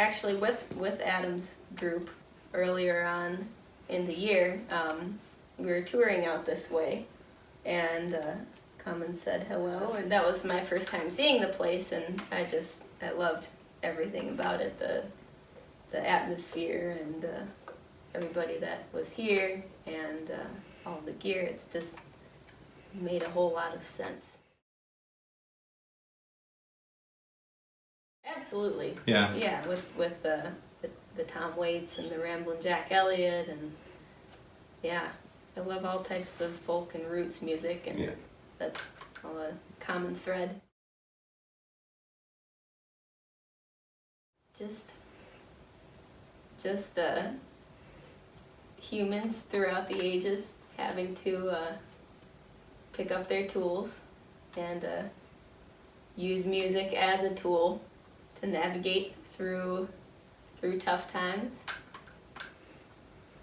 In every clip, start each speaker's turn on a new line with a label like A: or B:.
A: actually with Adam's group earlier on in the year. We were touring out this way, and come and said hello, and that was my first time seeing the place, and I loved everything about it, the atmosphere and everybody that was here, and all the gear. It's just made a whole lot of sense. Absolutely.
B: Yeah.
A: Yeah, with the Tom Waits and the Ramblin' Jack Elliott, and yeah, I love all types of folk and roots music, and that's all a common thread. Just humans throughout the ages having to pick up their tools and use music as a tool to navigate through tough times.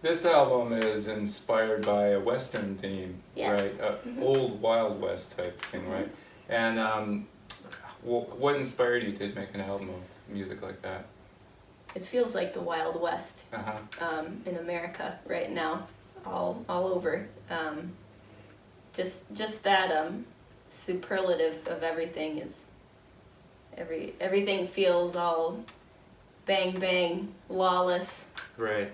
C: This album is inspired by a Western theme,
A: Yes.
C: right? Old Wild West type thing, right? And what inspired you to make an album of music like that?
A: It feels like the Wild West
C: Uh-huh.
A: in America right now, all over. Just that superlative of everything is everything feels all bang bang, lawless.
C: Right.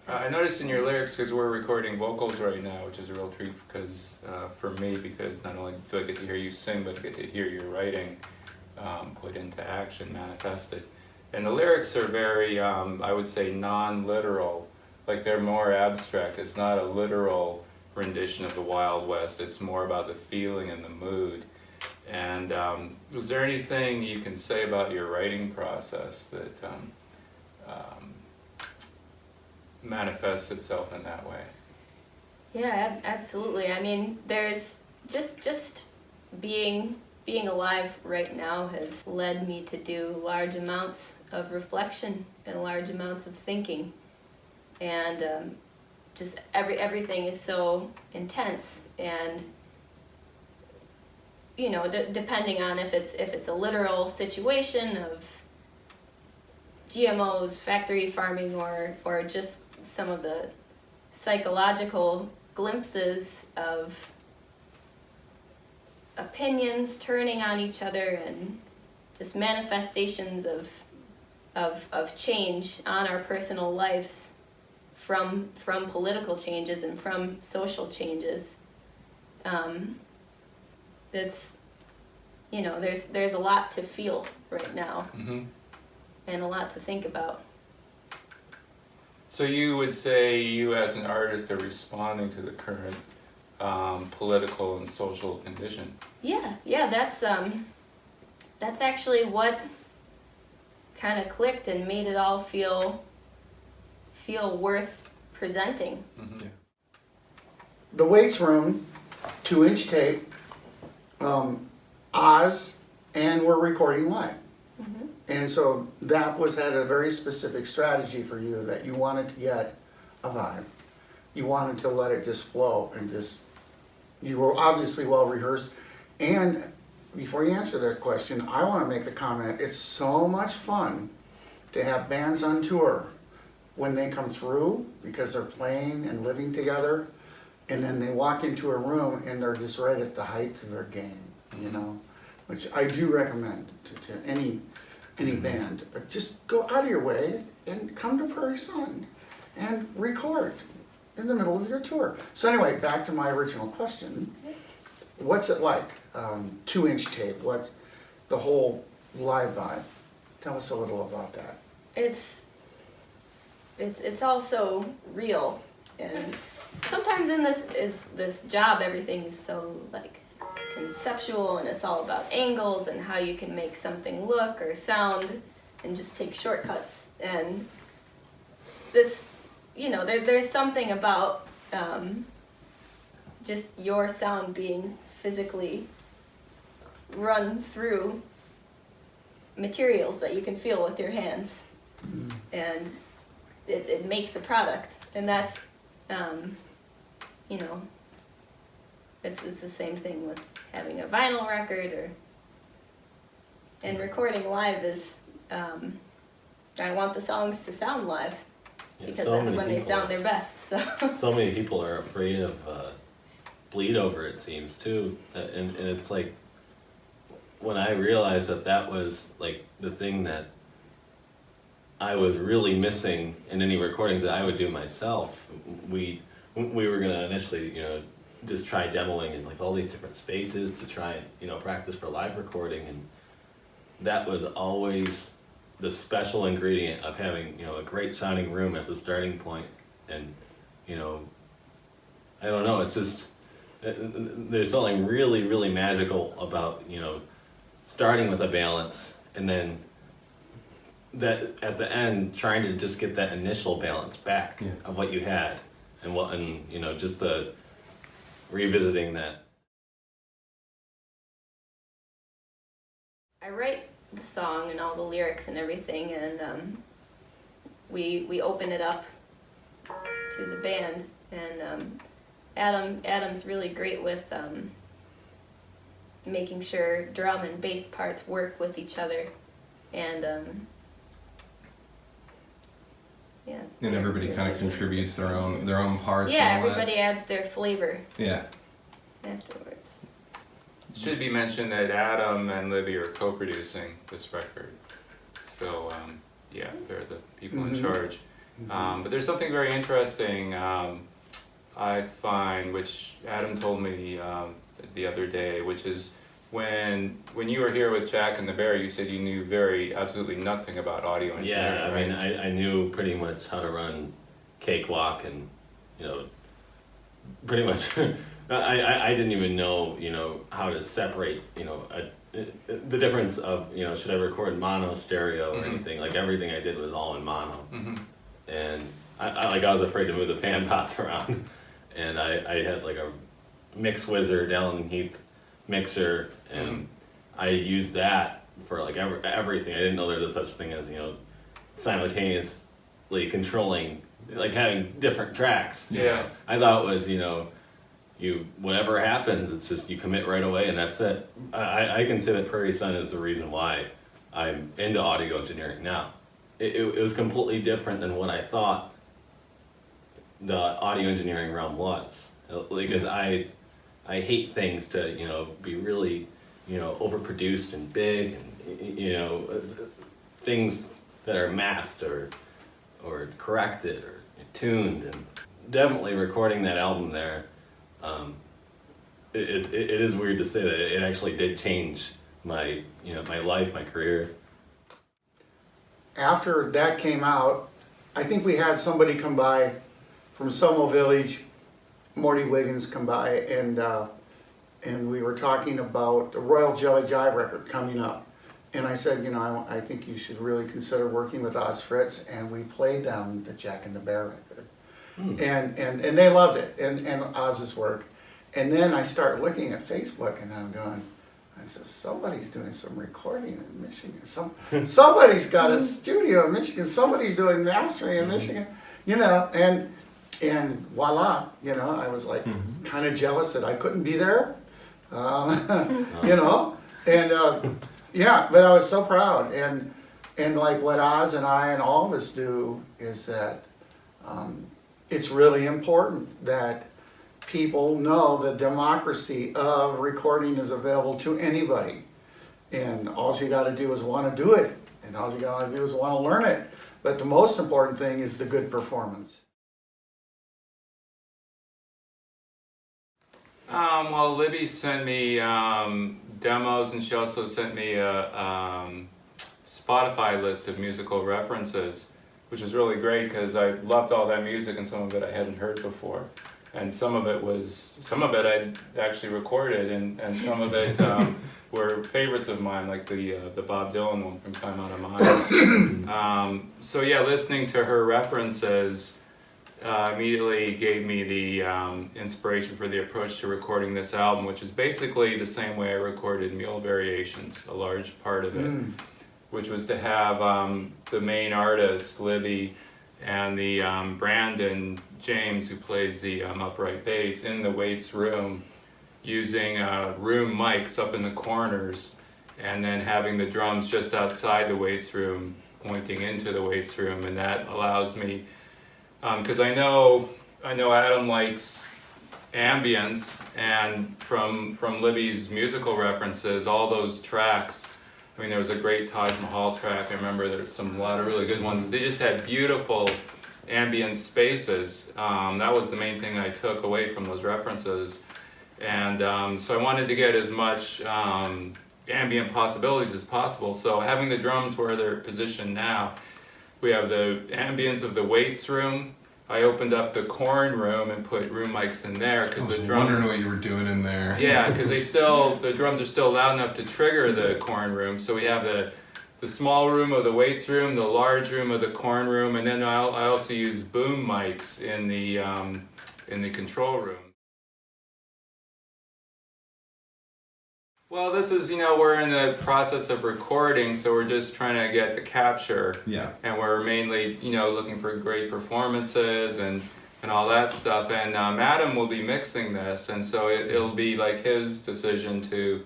C: I noticed in your lyrics, because we're recording vocals right now, which is a real treat because for me, because not only do I get to hear you sing, but I get to hear your writing put into action, manifested. And the lyrics are very, I would say, non-literal. Like they're more abstract. It's not a literal rendition of the Wild West. It's more about the feeling and the mood. And was there anything you can say about your writing process that manifests itself in that way?
A: Yeah, absolutely. I mean, there's just being alive right now has led me to do large amounts of reflection and large amounts of thinking, and just everything is so intense, and you know, depending on if it's a literal situation of GMOs, factory farming, or just some of the psychological glimpses of opinions turning on each other and just manifestations of change on our personal lives from political changes and from social changes. It's, you know, there's a lot to feel right now.
C: Mm-hmm.
A: And a lot to think about.
C: So you would say you as an artist are responding to the current political and social condition?
A: Yeah, that's actually what kind of clicked and made it all feel worth presenting.
C: Mm-hmm.
D: The Waits Room, 2-inch tape, Oz, and we're recording live.
A: Mm-hmm.
D: And so that had a very specific strategy for you, that you wanted to get a vibe. You wanted to let it just flow, and you were obviously well rehearsed. And before you answer that question, I want to make the comment, it's so much fun to have bands on tour when they come through, because they're playing and living together, and then they walk into a room and they're just right at the height of their game, you know, which I do recommend to any band. Just go out of your way and come to Prairie Sun and record in the middle of your tour. So anyway, back to my original question. What's it like? 2-inch tape, what's the whole live vibe? Tell us a little about that.
A: It's also real, and sometimes in this job everything is so like conceptual, and it's all about angles and how you can make something look or sound and just take shortcuts, and it's, you know, there's something about just your sound being physically run through materials that you can feel with your hands, and it makes a product, and that's you know, it's the same thing with having a vinyl record and recording live is I want the songs to sound live
B: Yeah,
A: because
B: so
A: that's
B: many
A: when they
B: people
A: sound their best. So
B: So many people are afraid of bleed over, it seems, too. And it's like, when I realized that that was like the thing that I was really missing in any recordings that I would do myself, we were gonna initially, just try demoing in like all these different spaces to try and, practice for live recording, and that was always the special ingredient of having, a great sounding room as a starting point. And, I don't know, it's just, there's something really, really magical about, starting with a balance and then that at the end trying to just get that initial balance back of what you had and just the revisiting that.
A: I write the song and all the lyrics and everything, and we open it up to the band, and Adam's really great with making sure drum and bass parts work with each other, and yeah.
E: And everybody kind of contributes their own parts.
A: Yeah,
E: and all
A: everybody adds their flavor
E: that. Yeah.
A: afterwards.
C: It should be mentioned that Adam and Libby are co-producing this record. So, yeah, they're the people in charge. But there's something very interesting I find, which Adam told me the other day, which is when you were here with Jack and the Bear, you said you knew absolutely nothing about audio engineering.
B: Yeah, I mean, I knew pretty much how to run Cakewalk and, pretty much, I didn't even know, how to separate, the difference of, should I record mono, stereo, or anything. Like, everything I did was all in mono. And I was afraid to move the pan pots around. And I had like a mix wizard, Allen Heath mixer, and I used that for like everything. I didn't know there was such thing as, simultaneously controlling, like having different tracks.
C: Yeah.
B: I thought it was, whatever happens, it's just you commit right away and that's it. I can say that Prairie Sun is the reason why I'm into audio engineering now. It was completely different than what I thought the audio engineering realm was. Because I hate things to, be really, overproduced and big and, things that are masked or corrected or tuned. And definitely recording that album there, it is weird to say that it actually did change my, my life, my career.
D: After that came out, I think we had somebody come by from Somo Village, Morty Wiggins come by, and we were talking about the Royal Jelly Jive record coming up. And I said, I think you should really consider working with Oz Fritz, and we played them the Jack and the Bear record. And they loved it, and Oz's work. And then I start looking at Facebook, and I'm going, I said, somebody's doing some recording in Michigan. Somebody's got a studio in Michigan. Somebody's doing mastering in Michigan. And voila, I was like kind of jealous that I couldn't be there, yeah, but I was so proud. And like what Oz and I and all of us do is that it's really important that people know the democracy of recording is available to anybody. And all you got to do is want to do it. And all you got to do is want to learn it. But the most important thing is the good performance.
C: Well, Libby sent me demos, and she also sent me a Spotify list of musical references, which was really great because I loved all that music, and some of it I hadn't heard before. And some of it I'd actually recorded, and some of it were favorites of mine, like the Bob Dylan one from Time Out of Mind. So yeah, listening to her references immediately gave me the inspiration for the approach to recording this album, which is basically the same way I recorded Mule Variations, a large part of it, which was to have the main artist, Libby, and the Brandon James, who plays the upright bass, in the Waits room using room mics up in the corners, and then having the drums just outside the Waits room pointing into the weights room, and that allows me, because I know Adam likes ambience, and from Libby's musical references, all those tracks. I mean, there was a great Taj Mahal track. I remember there's a lot of really good ones. They just had beautiful ambient spaces. That was the main thing I took away from those references. And so I wanted to get as much ambient possibilities as possible. So having the drums where they're positioned now, we have the ambience of the weights room. I opened up the corn room and put room mics in there because the
E: I was
C: drums.
E: wondering what you were doing in there.
C: Yeah, because the drums are still loud enough to trigger the corn room. So we have the small room of the weights room, the large room of the corn room, and then I also use boom mics in the control room. Well, this is, we're in the process of recording, so we're just trying to get the capture.
E: Yeah.
C: And we're mainly, looking for great performances and all that stuff. And Adam will be mixing this, and so it'll be like his decision to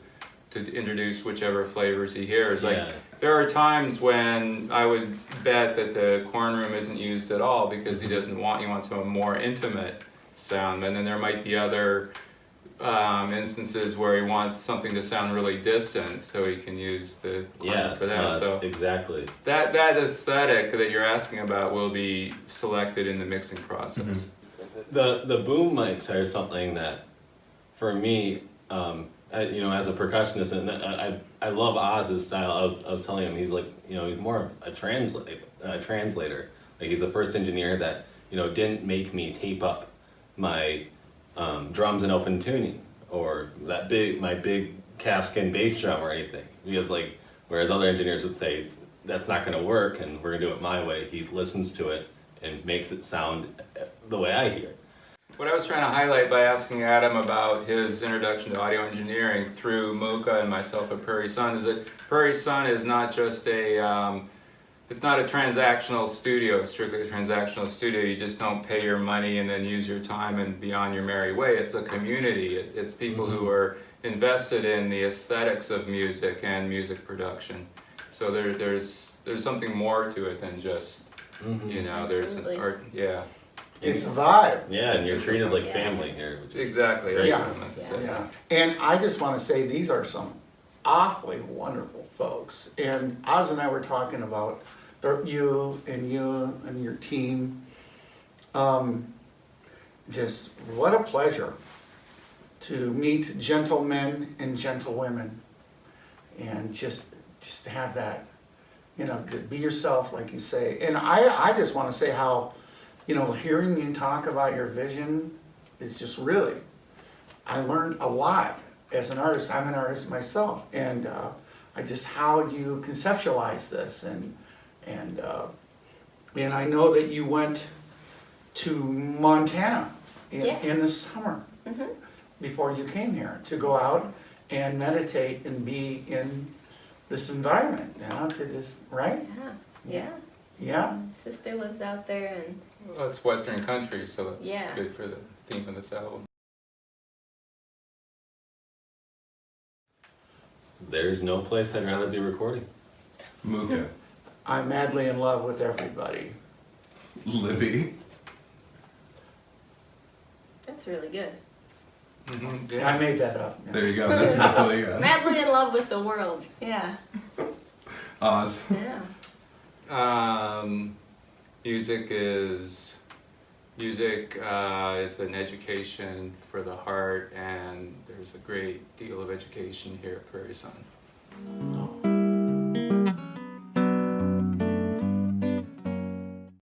C: introduce whichever flavors he hears. Like, there are times when I would bet that the corn room isn't used at all because he wants a more intimate sound. And then there might be other instances where he wants something to sound really distant, so he can use the corn for that. So
B: exactly.
C: That aesthetic that you're asking about will be selected in the mixing process.
B: Mm-hmm. The boom mics are something that, for me, as a percussionist, and I love Oz's style. I was telling him he's like, he's more of a translator. Like, he's the first engineer that didn't make me tape up my drums in open tuning or my big calfskin bass drum or anything, because whereas other engineers would say that's not going to work and we're going to do it my way, he listens to it and makes it sound the way I hear it.
C: What I was trying to highlight by asking Adam about his introduction to audio engineering through Mooka and myself at Prairie Sun is that Prairie Sun is not just it's not a transactional studio, strictly a transactional studio. You just don't pay your money and then use your time and be on your merry way. It's a community. It's people who are invested in the aesthetics of music and music production. So there's something more to it than just, there's an art,
D: It's a vibe.
B: Yeah, and you're treated like family here. Which is
C: Exactly, that's what I meant to say.
D: Yeah, and I just want to say these are some awfully wonderful folks. And Oz and I were talking about you and your team. Just what a pleasure to meet gentlemen and gentlewomen, and just to have that, to be yourself, like you say. And I just want to say how, hearing you talk about your vision is just really, I learned a lot as an artist. I'm an artist myself, and how you conceptualize this, and I know that you went to Montana in the summer before you came here to go out and meditate and be in this environment, to this, right?
A: Yeah.
D: Yeah.
A: My sister lives out there, and
C: Well, it's Western country, so that's
A: Yeah.
C: good for the theme of this album.
B: There's no place I'd rather be recording.
E: Mooka.
D: I'm madly in love with everybody.
E: Libby.
A: that's really good.
D: I made that up.
E: There you go. That's all you got.
A: Madly in love with the world. Yeah.
E: Oz.
A: Yeah.
C: Music is an education for the heart, and there's a great deal of education here at Prairie Sun.